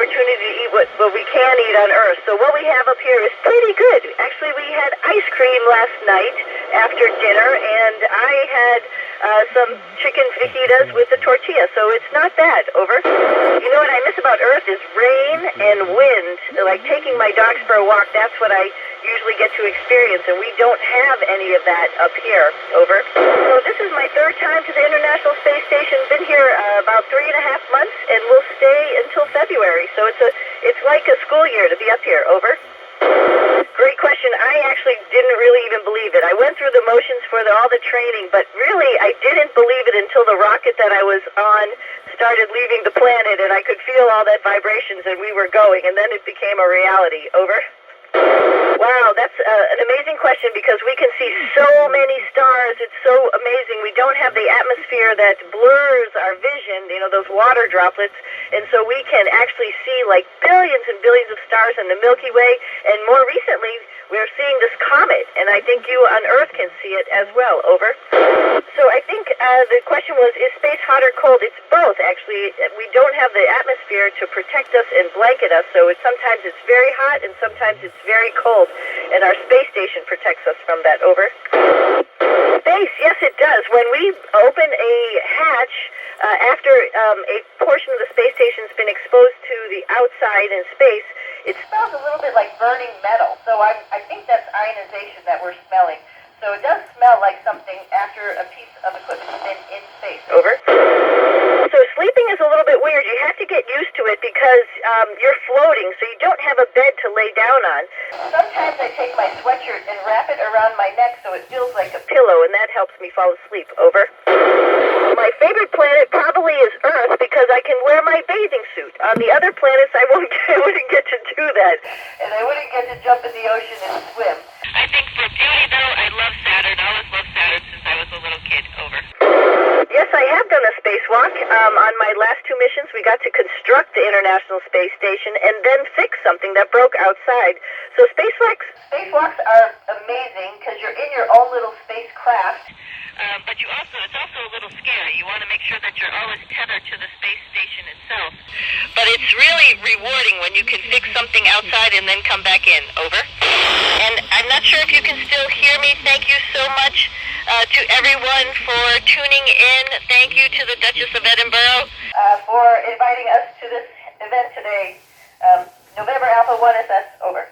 opportunity to eat what we can eat on Earth. So what we have up here is pretty good. Actually, we had ice cream last night after dinner, and I had some chicken fajitas with a tortilla, so it's not bad. Over. You know what I miss about Earth is rain and wind. Like taking my dogs for a walk, that's what I usually get to experience, and we don't have any of that up here. Over. So this is my third time to the International Space Station. Been here about 3.5 months, and we'll stay until February. So it's like a school year to be up here. Over. Great question. I actually didn't really even believe it. I went through the motions for all the training, but really I didn't believe it until the rocket that I was on started leaving the planet, and I could feel all that vibrations, and we were going, and then it became a reality. Over. Wow, that's an amazing question because we can see so many stars. It's so amazing. We don't have the atmosphere that blurs our vision, you know, those water droplets, and so we can actually see like billions and billions of stars in the Milky Way, and more recently we're seeing this comet, and I think you on Earth can see it as well. Over. So I think the question was, is space hot or cold? It's both, actually. We don't have the atmosphere to protect us and blanket us, so sometimes it's very hot and sometimes it's very cold, and our space station protects us from that. Over. Space, yes it does. When we open a hatch, after a portion of the space station's been exposed to the outside in space, it smells a little bit like burning metal. So I think that's ionization that we're smelling. So it does smell like something after a piece of equipment has been in space. Over. So sleeping is a little bit weird. You have to get used to it because you're floating, so you don't have a bed to lay down on. Sometimes I take my sweatshirt and wrap it around my neck so it feels like a pillow, and that helps me fall asleep. Over. My favorite planet probably is Earth because I can wear my bathing suit. On the other planets, I wouldn't get to do that, and I wouldn't get to jump in the ocean and swim. I think for beauty, though, I love Saturn. I always loved Saturn since I was a little kid. Over. Yes, I have done a spacewalk. On my last 2 missions, we got to construct the International Space Station and then fix something that broke outside. So spacewalks are amazing because you're in your own little spacecraft. But it's also a little scary. You want to make sure that you're always tethered to the space station itself. But it's really rewarding when you can fix something outside and then come back in. Over. And I'm not sure if you can still hear me. Thank you so much to everyone for tuning in. Thank you to the Duchess of Edinburgh for inviting us to this event today. November Alpha 1SS. Over.